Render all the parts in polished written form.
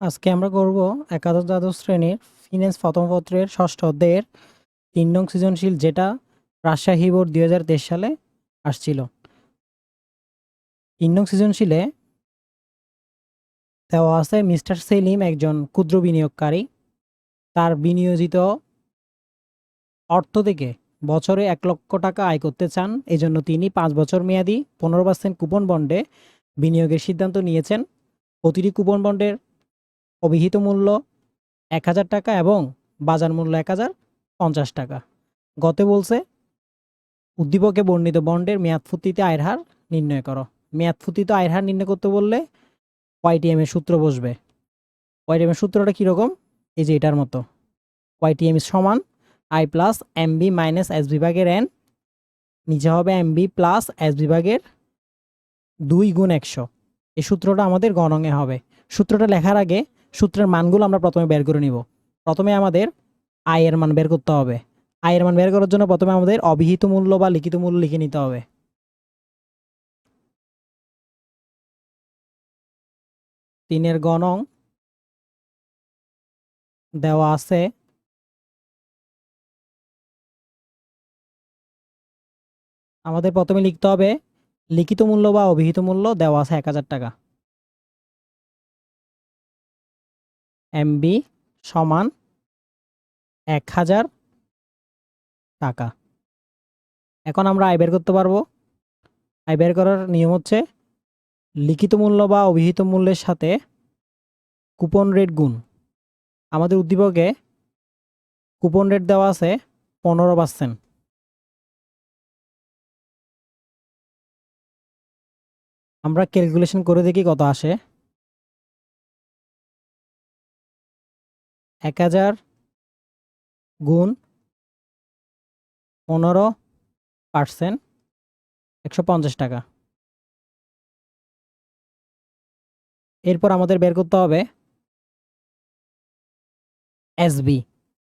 আজকে আমরা করব একাদশ দ্বাদশ শ্রেণীর ফিন্যান্স প্রথম পত্রের ষষ্ঠ অধ্যায়ের ৩ নং সৃজনশীল, যেটা রাজশাহী বোর্ড ২০২৩ সালে আসছিল। ৩ নং সৃজনশীলে দেওয়া আছে মিস্টার সেলিম একজন ক্ষুদ্র বিনিয়োগকারী। তার বিনিয়োজিত অর্থ থেকে বছরে ১ লক্ষ টাকা আয় করতে চান। এজন্য তিনি ৫ বছর মেয়াদি ১৫% কুপন বন্ডে বিনিয়োগের সিদ্ধান্ত নিয়েছেন। প্রতিটি কুপন বন্ডের অভিহিত মূল্য ১,০০০ টাকা এবং বাজার মূল্য ১,০৫০ টাকা। গতে বলছে উদ্দীপকে বর্ণিত বন্ডের মেয়াদফুতিতে আয়ের হার নির্ণয় করো। মেয়াদফুতিত আয়ের হার নির্ণয় করতে বললে ওয়াইটিএম এর সূত্র বসবে। ওয়াইটিএম এর সূত্রটা কীরকম? এই যে এটার মতো। ওয়াইটিএম সমান I plus MB minus S বিভাগের এন, নিচে হবে এমবি প্লাস এস বিভাগের 2 গুণ 100। এই সূত্রটা আমাদের গণঙে হবে। সূত্রটা লেখার আগে সূত্রের মানগুলো আমরা প্রথমে বের করে নিব। প্রথমে আমাদের আয়ের মান বের করতে হবে। আয়ের মান বের করার জন্য প্রথমে আমাদের অবিহিত মূল্য বা লিখিত মূল্য লিখে নিতে হবে। 3 গণং দেওয়া আছে। আমাদের প্রথমে লিখতে হবে লিখিত মূল্য বা অবিহিত মূল্য দেওয়া আছে ১,০০০ টাকা। এমবি সমান ১,০০০ টাকা। এখন আমরা আয় বের করতে পারবো। আয় বের করার নিয়ম হচ্ছে লিখিত মূল্য বা অবিহিত মূল্যের সাথে কুপন রেট গুণ। আমাদের উদ্দীপকে কুপন রেট দেওয়া আছে 15%। আমরা ক্যালকুলেশন করে দেখি কত আসে। ১,০০০ গুণ 15%, ১৫০ টাকা। এরপর আমাদের বের করতে হবে এসবি।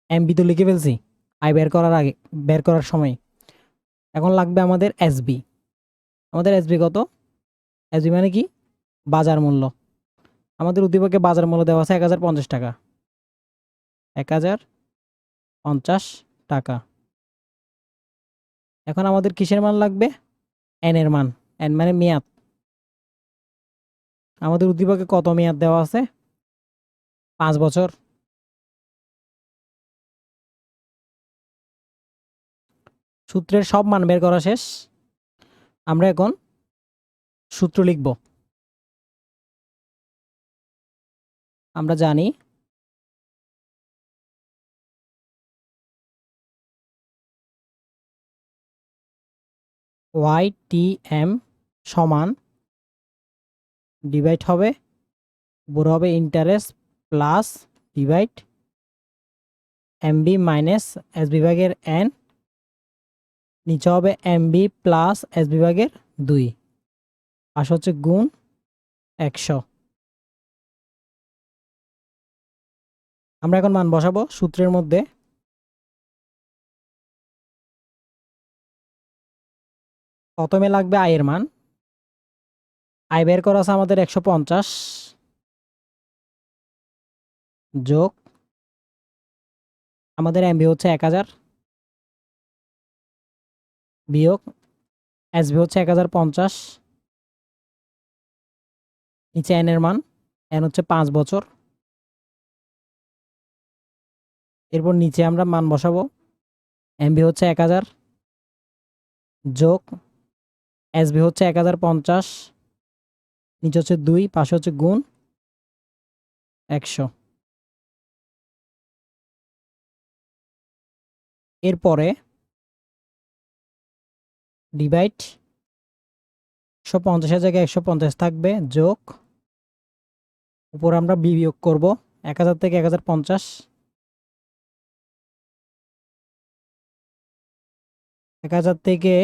এমবি তো লিখে ফেলছি আয় বের করার আগে, বের করার সময়। এখন লাগবে আমাদের এসবি। আমাদের এসবি কত? এসবি মানে কি? বাজার মূল্য। আমাদের উদ্দীপকে বাজার মূল্য দেওয়া আছে ১,০৫০ টাকা। ১,০৫০ টাকা। এখন আমাদের কিসের মান লাগবে? এন এর মান। এন মানে মেয়াদ। আমাদের উদ্দীপকে কত মেয়াদ দেওয়া আছে? ৫ বছর। সূত্রের সব মান বের করা শেষ। আমরা এখন সূত্র লিখব। আমরা জানি ওয়াইটিএম সমান ডিভাইড হবে, বড় হবে interest plus divide MB minus S বিভাগের এন, নিচে হবে এমবি প্লাস এস বিভাগের 2, পাশে হচ্ছে গুণ 100। আমরা এখন মান বসাবো সূত্রের মধ্যে। প্রথমে লাগবে আয়ের মান। আয় বের করা আছে আমাদের 150 যোগ আমাদের এমবি হচ্ছে 1000 বিয়োগ এসবি হচ্ছে 1050, নিচে এন এর মান। এন হচ্ছে 5 বছর। এরপর নিচে আমরা মান বসাবো। এমবি হচ্ছে 1000 যোগ এসবি হচ্ছে 1050, নিচে হচ্ছে 2, পাশে হচ্ছে গুণ 100। এরপরে ডিভাইড 150-এর জায়গায় 150 থাকবে, যোগ উপর আমরা বিয়োগ করব 1000 থেকে 1050, 1000 থেকে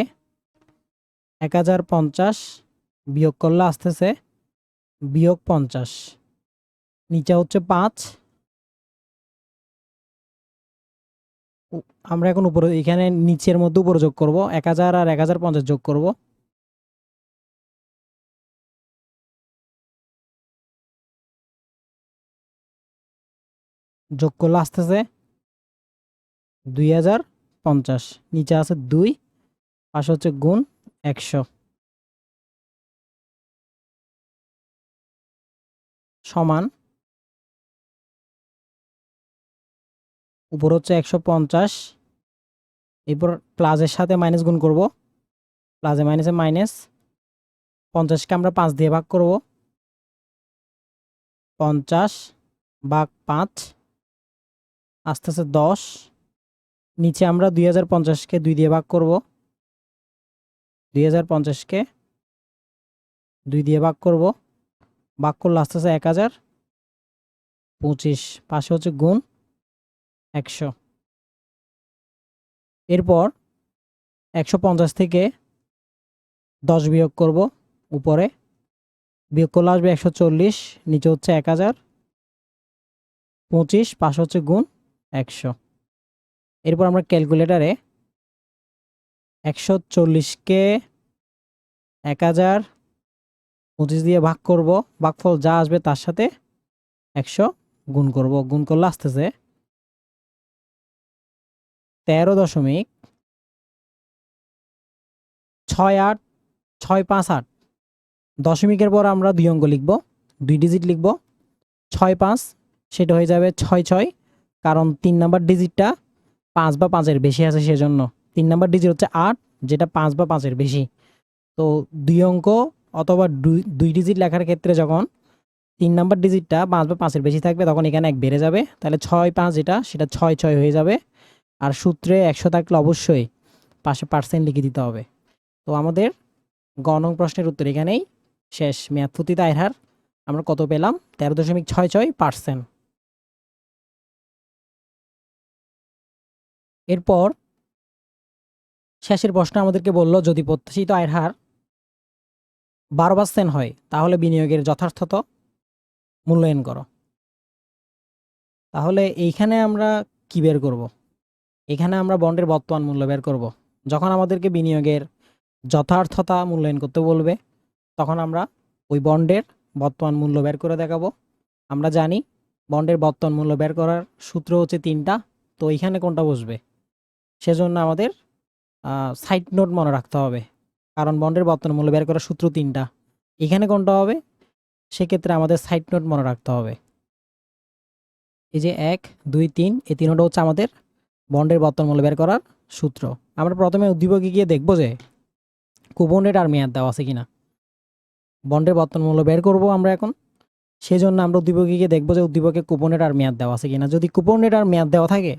1050 বিয়োগ করলে আসতেছে বিয়োগ 50, নিচে হচ্ছে 5। আমরা এখন উপরে এখানে নিচের মধ্যে উপরে যোগ করব 1000 আর 1050 যোগ করব। যোগ করলে আসতেছে 2050। নিচে আছে 2, পাশে হচ্ছে গুণ 100 সমান, উপর হচ্ছে 150, এরপর প্লাসের সাথে মাইনাস গুণ করব, প্লাসে মাইনাসে মাইনাস, 50কে আমরা 5 দিয়ে ভাগ করব, 50 ভাগ 5 আস্তে আস্তে 10, নিচে আমরা 2050কে 2 দিয়ে ভাগ করব, 2050কে 2 দিয়ে ভাগ করব, ভাগ করলে আস্তে আস্তে 1025, পাশে হচ্ছে গুণ 100। এরপর 150 থেকে 10 বিয়োগ করব, উপরে বিয়োগ করলে আসবে 140, নিচে হচ্ছে 1025, পাশে হচ্ছে গুণ 100। এরপর আমরা ক্যালকুলেটারে 140কে 1025 দিয়ে ভাগ করব, ভাগফল যা আসবে তার সাথে 100 গুণ করব, গুণ করলে আসতেছে 13.68658। দশমিকের পর আমরা 2 অঙ্ক লিখব, 2 ডিজিট লিখব, 65, সেটা হয়ে যাবে 66, কারণ 3 নাম্বার ডিজিটটা 5 বা 5-এর বেশি আছে, সেজন্য 3 নাম্বার ডিজিট হচ্ছে 8, যেটা 5 বা 5-এর বেশি। তো 2 অঙ্ক অথবা 2 ডিজিট লেখার ক্ষেত্রে যখন 3 নাম্বার ডিজিটটা 5 বা 5-এর বেশি থাকবে, তখন এখানে 1 বেড়ে যাবে, তাহলে 65 যেটা সেটা 66 হয়ে যাবে। আর সূত্রে 100 থাকলে অবশ্যই পাশে পার্সেন্ট লিখে দিতে হবে। তো আমাদের গ নং প্রশ্নের উত্তর এখানেই শেষ। মেয়াদ ফুতিত আয়ের হার আমরা কত পেলাম? 13.66%। এরপর শেষের প্রশ্ন আমাদেরকে বলল, যদি প্রত্যাশিত আয়ের হার 12% হয় তাহলে বিনিয়োগের যথার্থত মূল্যায়ন করো। তাহলে এইখানে আমরা কি বের করব? এখানে আমরা বন্ডের বর্তমান মূল্য বের করব। যখন আমাদেরকে বিনিয়োগের যথার্থতা মূল্যায়ন করতে বলবে, তখন আমরা ওই বন্ডের বর্তমান মূল্য বের করে দেখাবো। আমরা জানি বন্ডের বর্তমান মূল্য বের করার সূত্র হচ্ছে 3টা, তো এইখানে কোনটা বসবে? সেজন্য আমাদের সাইড নোট মনে রাখতে হবে, কারণ বন্ডের বর্তমান মূল্য বের করার সূত্র 3টা। এখানে কোনটা হবে? সেক্ষেত্রে আমাদের সাইড নোট মনে রাখতে হবে। এই যে 1, 2, 3, এই 3টা হচ্ছে আমাদের বন্ডের বর্তমান মূল্য বের করার সূত্র। আমরা প্রথমে উদ্দীপকে গিয়ে দেখব যে কুপন রেট আর মেয়াদ দেওয়া আছে কিনা। বন্ডের বর্তমান মূল্য বের করব আমরা এখন, সেজন্য আমরা উদ্দীপকে গিয়ে দেখব যে উদ্দীপকে কুপন রেট আর মেয়াদ দেওয়া আছে কিনা। যদি কুপন রেট আর মেয়াদ দেওয়া থাকে,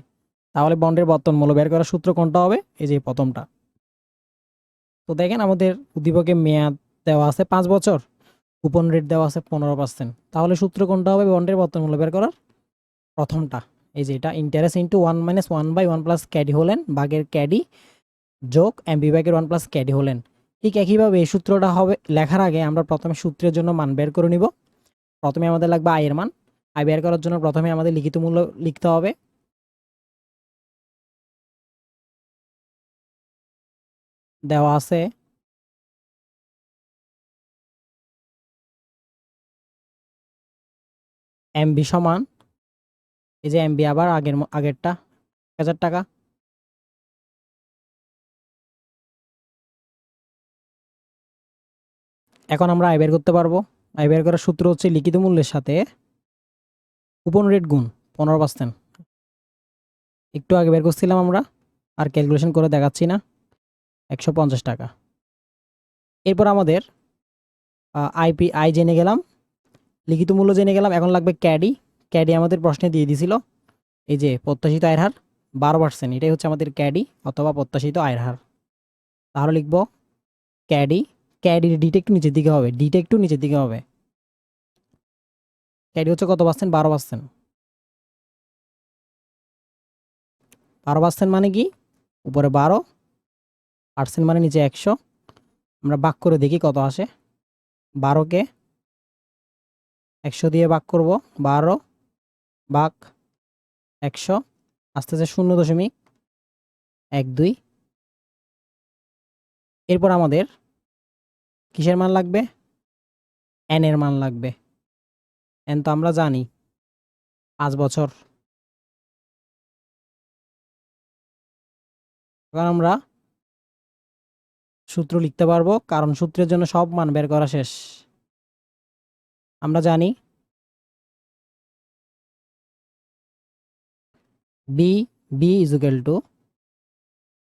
তাহলে বন্ডের বর্তমান মূল্য বের করার সূত্র কোনটা হবে? এই যে প্রথমটা। তো দেখেন আমাদের উদ্দীপকে মেয়াদ দেওয়া আছে 5 বছর, কুপন রেট দেওয়া আছে 15%, তাহলে সূত্র কোনটা হবে বন্ডের বর্তমান মূল্য বের করার? প্রথমটা, এই যে এটা, ইন্টারেস্ট ইন্টু 1 - 1/1 প্লাস ক্যাডি হোলেন ভাগের ক্যাডি যোগ এমবি ভাগের 1 প্লাস ক্যাডি হোলেন। ঠিক একইভাবে এই সূত্রটা হবে লেখার আগে আমরা প্রথমে সূত্রের জন্য মান বের করে নিব। প্রথমে আমাদের লাগবে আয়ের মান। আয় বের করার জন্য প্রথমে আমাদের লিখিত মূল্য লিখতে হবে। দেওয়া আছে এমবি সমান, এই যে এমবি আবার আগেরটা 1000 টাকা। এখন আমরা আয় বের করতে পারবো। আয় বের করার সূত্র হচ্ছে লিখিত মূল্যের সাথে কুপন রেট গুণ 15%। একটু আগে বের করছিলাম আমরা, আর ক্যালকুলেশন করে দেখাচ্ছি না। 150 টাকা। এরপর আমাদের আয় জেনে গেলাম, লিখিত মূল্য জেনে গেলাম। এখন লাগবে ক্যাডি। ক্যাডি আমাদের প্রশ্নে দিয়ে দিছিল, এই যে প্রত্যাশিত আয়ের হার 12%, এটাই হচ্ছে আমাদের ক্যাডি অথবা প্রত্যাশিত আয়ের হার। তাহলে লিখব ক্যাডি। ক্যাডির ডিটা একটু নিচের দিকে হবে, ডিটা একটু নিচের দিকে হবে। ক্যাডি হচ্ছে কত পার্সেন্ট? 12%। 12% মানে কি? উপরে 12% মানে নিচে 100। আমরা ভাগ করে দেখি কত আসে। 12কে 100 দিয়ে ভাগ করব, 12 ভাগ 100 আসতেছে 0.12। এরপর আমাদের কিসের মান লাগবে? এন এর মান লাগবে। এন তো আমরা জানি 5 বছর। এবার আমরা সূত্র লিখতে পারবো, কারণ সূত্রের জন্য সব মান বের করা শেষ। আমরা জানি B B is equal to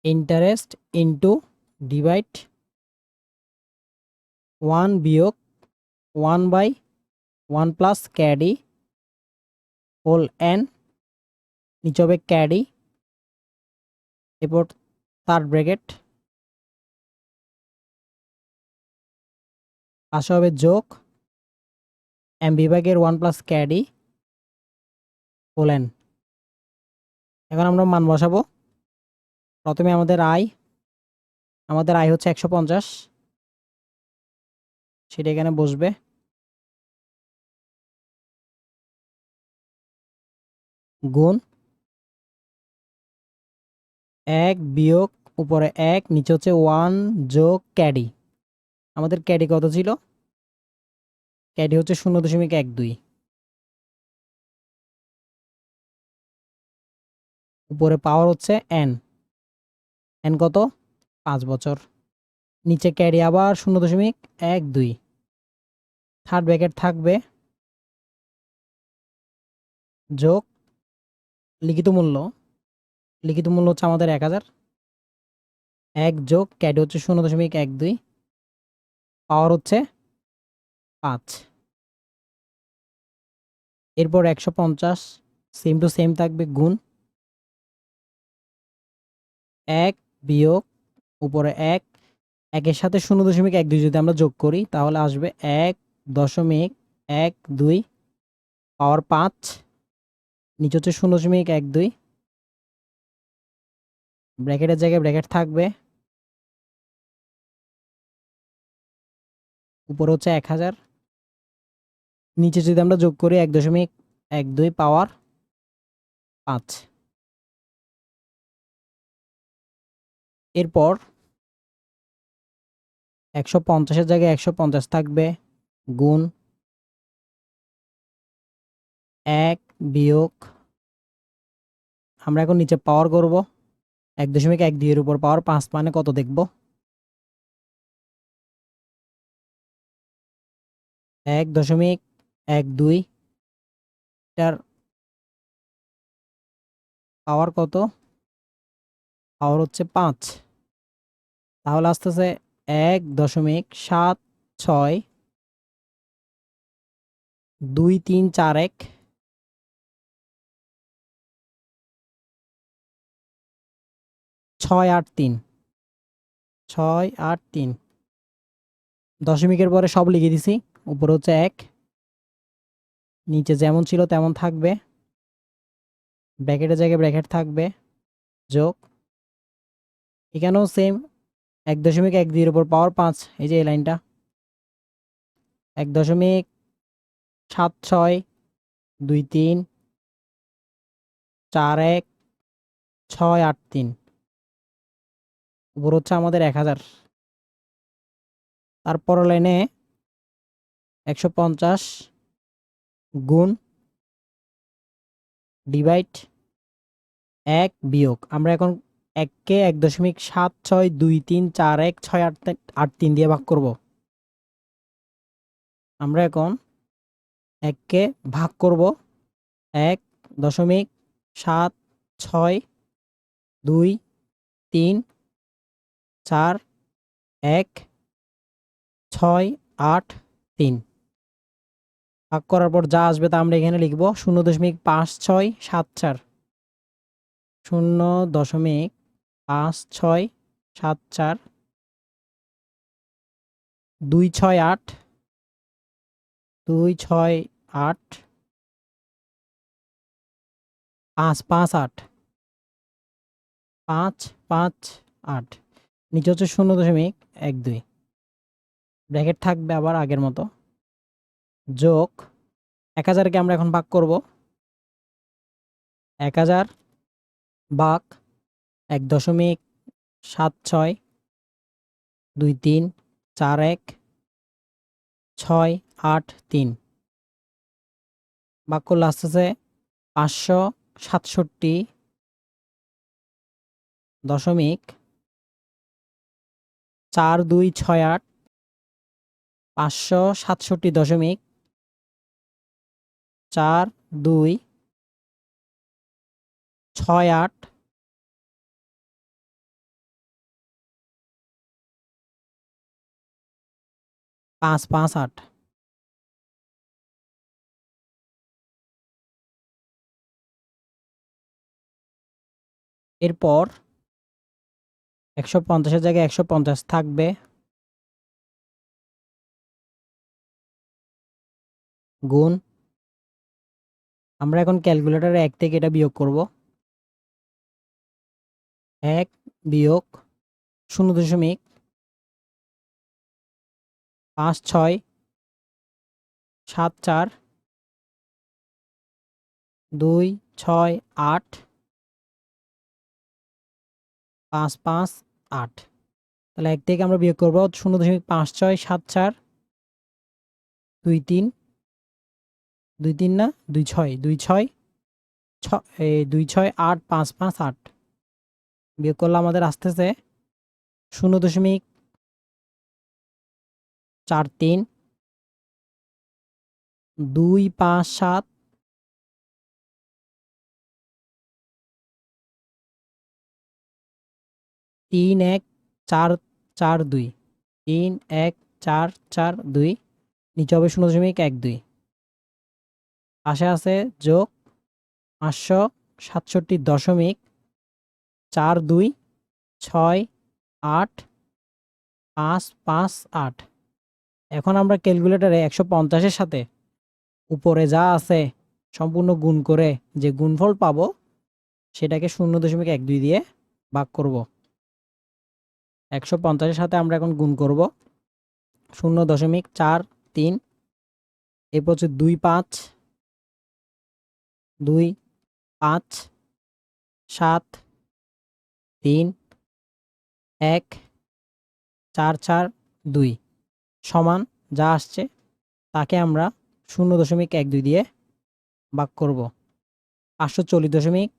interest into divide 1 বিয়োগ 1/1 প্লাস ক্যাডি হোল এন, নিচে হবে ক্যাডি, এরপর থার্ড ব্র্যাকেট, পাশে হবে যোগ এম বিভাগের 1 প্লাস ক্যাডি হোল এন। এখন আমরা মান বসাবো। প্রথমে আমাদের আয় হচ্ছে 150, সেটা এখানে বসবে। গুণ 1 বিয়োগ উপরে 1, নিচে হচ্ছে 1 যোগ ক্যাডি। আমাদের ক্যাডি কত ছিল? ক্যাডি হচ্ছে 0.12। উপরে পাওয়ার হচ্ছে এন, এন কত? 5 বছর। নিচে ক্যাডি আবার 0.12। থার্ড ব্র্যাকেট থাকবে যোগ লিখিত মূল্য হচ্ছে আমাদের 1000, 1 যোগ ক্যাডি হচ্ছে 0.12, পাওয়ার হচ্ছে 5। এরপর 150 সেম টু সেম থাকবে, গুণ 1 বিয়োগ উপরে 1, 1-এর সাথে 0.12 যদি আমরা যোগ করি তাহলে আসবে 1.12, পাওয়ার 5, নিচে হচ্ছে 0.12। ব্র্যাকেটের জায়গায় ব্র্যাকেট থাকবে, উপরে হচ্ছে 1000, নিচে যদি আমরা যোগ করি 1.12 পাওয়ার 5। এরপর 150-এর জায়গায় 150 থাকবে, গুণ 1 বিয়োগ, আমরা এখন নিচে পাওয়ার করব 1.12 এর উপর পাওয়ার 5 মানে কত দেখব? 1.12, এটার পাওয়ার কত? পাওয়ার হচ্ছে 5। তাহলে আসতেছে 1.762341, 683। দশমিকের পরে সব লিখে দিছি, উপরে হচ্ছে 1, নিচে যেমন ছিল তেমন থাকবে, ব্র্যাকেটের জায়গায় ব্র্যাকেট থাকবে, যোগ এখানেও সেম 1.12 এর উপর পাওয়ার 5, এই যে এই লাইনটা 1.762341, উপর হচ্ছে আমাদের 1000। তারপর লাইনে 150 গুণ ডিভাইড 1 বিয়োগ, আমরা এখন 1কে 1.7623416883 দিয়ে ভাগ করব। আমরা এখন 1কে ভাগ করব 1.7623416883। ভাগ করার পর যা আসবে তা আমরা এখানে লিখব 0.5674, 0.5674, 268, 558, 558, নিচে হচ্ছে 0.12, ব্র্যাকেট থাকবে আবার আগের মতো, যোগ 1000কে আমরা এখন ভাগ করব, 1000 ভাগ 1.7623416883 ভাগ করলে আসতেছে 567 দশমিক 4268, 567.4268, 558। এরপর 150-এর জায়গায় 150 থাকবে, গুণ। আমরা এখন ক্যালকুলেটরে 1 থেকে এটা বিয়োগ করব। 1 বিয়োগ 0.5674 268 558। তাহলে 1 থেকে আমরা বিয়োগ করব 0.5674 23 23 না 26 26 268 558 বিয়োগ করলে আমাদের আসতেছে 0.43 257 31442 31442 নিচে হবে 0.12। পাশে আছে যোগ 567.6268 এখন আমরা ক্যালকুলেটরে 150-এর সাথে উপরে যা আছে সম্পূর্ণ গুণ করে যে গুণফল পাবো সেটাকে 0.12 দিয়ে ভাগ করব। 150-এর সাথে আমরা এখন গুণ করব 0.43। এরপর হচ্ছে 25 2 5 7 3 1 4 4 2 সমান যা আসছে তাকে আমরা 0.12 দিয়ে ভাগ করব। 540 দশমিক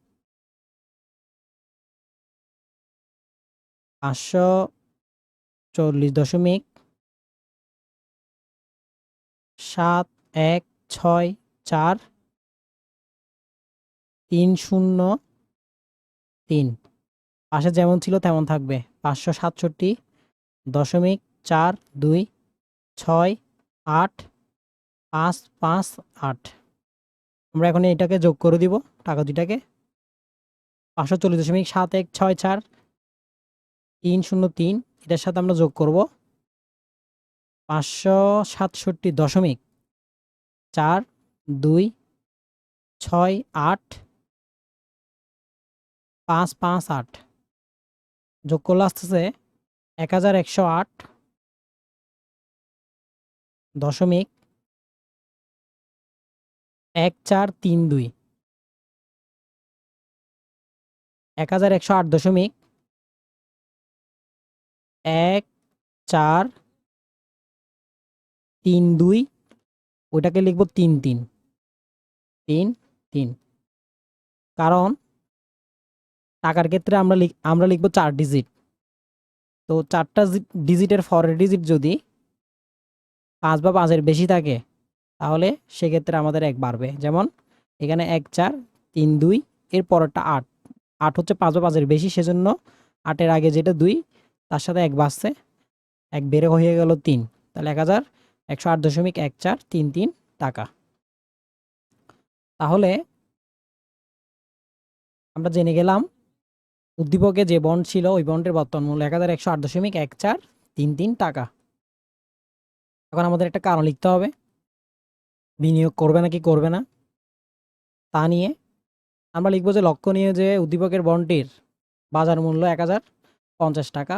7164 303। পাশে যেমন ছিল তেমন থাকবে 567.4268 আমরা এখন এটাকে যোগ করে দিব টাকা দুইটাকে 540.7164 303 এটার সাথে আমরা যোগ করব 567.4268 558 যোগ করলে আসতেছে 1108.1432 1108.1432 ওইটাকে লিখব 33 33 কারণ টাকার ক্ষেত্রে আমরা লিখব 4 ডিজিট। তো 4টা ডিজিটের পরের ডিজিট যদি 5 বা 5-এর বেশি থাকে তাহলে সেক্ষেত্রে আমাদের 1 বাড়বে। যেমন এখানে 1432 এর পরেরটা 8 8 হচ্ছে 5 বা 5-এর বেশি, সেজন্য 8-এর আগে যেটা 2 তার সাথে 1 বাড়ছে, 1 বেড়ে হয়ে গেল 3। তাহলে 1108.1433 টাকা। তাহলে আমরা জেনে গেলাম উদ্দীপকে যে বন্ড ছিল ওই বন্ডের বর্তমান মূল্য 1108.1433 টাকা। এখন আমাদের একটা কারণ লিখতে হবে, বিনিয়োগ করবে নাকি করবে না তা নিয়ে। আমরা লিখব যে লক্ষণীয় যে উদ্দীপকের বন্ডটির বাজার মূল্য 1050 টাকা,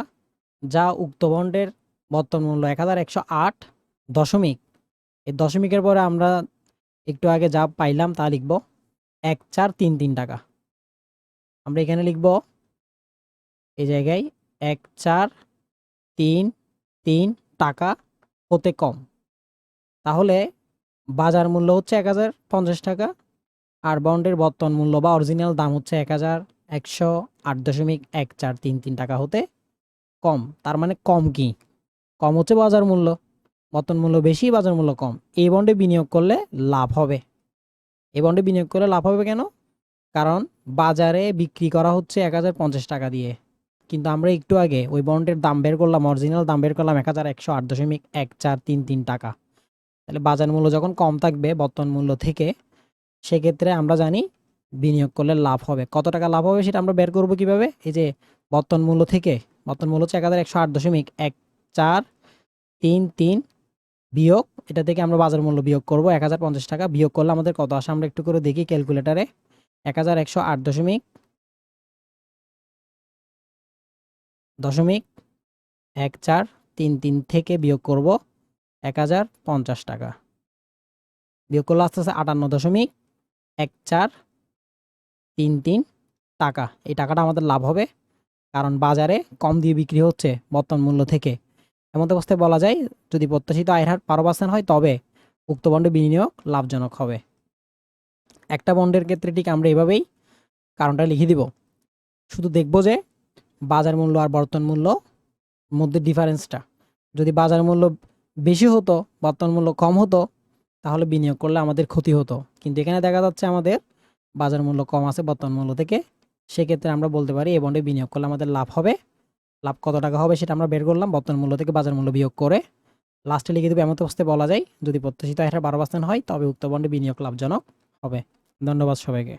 যা উক্ত বন্ডের বর্তমান মূল্য 1108 দশমিক, এই দশমিকের পরে আমরা একটু আগে যা পাইলাম তা লিখব 1433 টাকা। আমরা এখানে লিখব এই জায়গায় 1433 টাকা হতে কম। তাহলে বাজার মূল্য হচ্ছে 1050 টাকা আর বন্ডের বর্তমান মূল্য বা অরিজিনাল দাম হচ্ছে 108.1433 টাকা হতে কম। তার মানে কম কি? কম হচ্ছে বাজার মূল্য, বর্তমান মূল্য বেশি, বাজার মূল্য কম। এই বন্ডে বিনিয়োগ করলে লাভ হবে। এই বন্ডে বিনিয়োগ করলে লাভ হবে কেন? কারণ বাজারে বিক্রি করা হচ্ছে 1050 টাকা দিয়ে, কিন্তু আমরা একটু আগে ওই বন্ডের দাম বের করলাম, অরিজিনাল দাম বের করলাম 1108.1433 টাকা। তাহলে বাজার মূল্য যখন কম থাকবে বর্তমান মূল্য থেকে, সেক্ষেত্রে আমরা জানি বিনিয়োগ করলে লাভ হবে। কত টাকা লাভ হবে সেটা আমরা বের করবো কিভাবে? এই যে বর্তমান মূল্য থেকে, বর্তমান মূল্য হচ্ছে 1108.1433 বিয়োগ, এটা থেকে আমরা বাজার মূল্য বিয়োগ করবো 1050 টাকা। বিয়োগ করলে আমাদের কত আসে আমরা একটু করে দেখি ক্যালকুলেটারে। 1108.1433 থেকে বিয়োগ করব 1050 টাকা। বিয়োগ করলে আস্তে আস্তে 58.1433 টাকা। এই টাকাটা আমাদের লাভ হবে, কারণ বাজারে কম দিয়ে বিক্রি হচ্ছে বর্তমান মূল্য থেকে। এমন অবস্থায় বলা যায় যদি প্রত্যাশিত আয়ের হার 12% হয় তবে উক্ত বন্ডে বিনিয়োগ লাভজনক হবে। একটা বন্ডের ক্ষেত্রে ঠিক আমরা এভাবেই কারণটা লিখে দিব। শুধু দেখব যে বাজার মূল্য আর বর্তমান মূল্য মধ্যে ডিফারেন্সটা। যদি বাজার মূল্য বেশি হতো, বর্তমান মূল্য কম হতো, তাহলে বিনিয়োগ করলে আমাদের ক্ষতি হতো। কিন্তু এখানে দেখা যাচ্ছে আমাদের বাজার মূল্য কম আছে বর্তমান মূল্য থেকে, সেক্ষেত্রে আমরা বলতে পারি এই বন্ডে বিনিয়োগ করলে আমাদের লাভ হবে। লাভ কত টাকা হবে সেটা আমরা বের করলাম বর্তমান মূল্য থেকে বাজার মূল্য বিয়োগ করে। লাস্টে লিখে দেবো এমন অবস্থায় বলা যায় যদি প্রত্যাশিত আয়ের 12% হয় তবে উক্ত বন্ডে বিনিয়োগ লাভজনক হবে। ধন্যবাদ সবাইকে।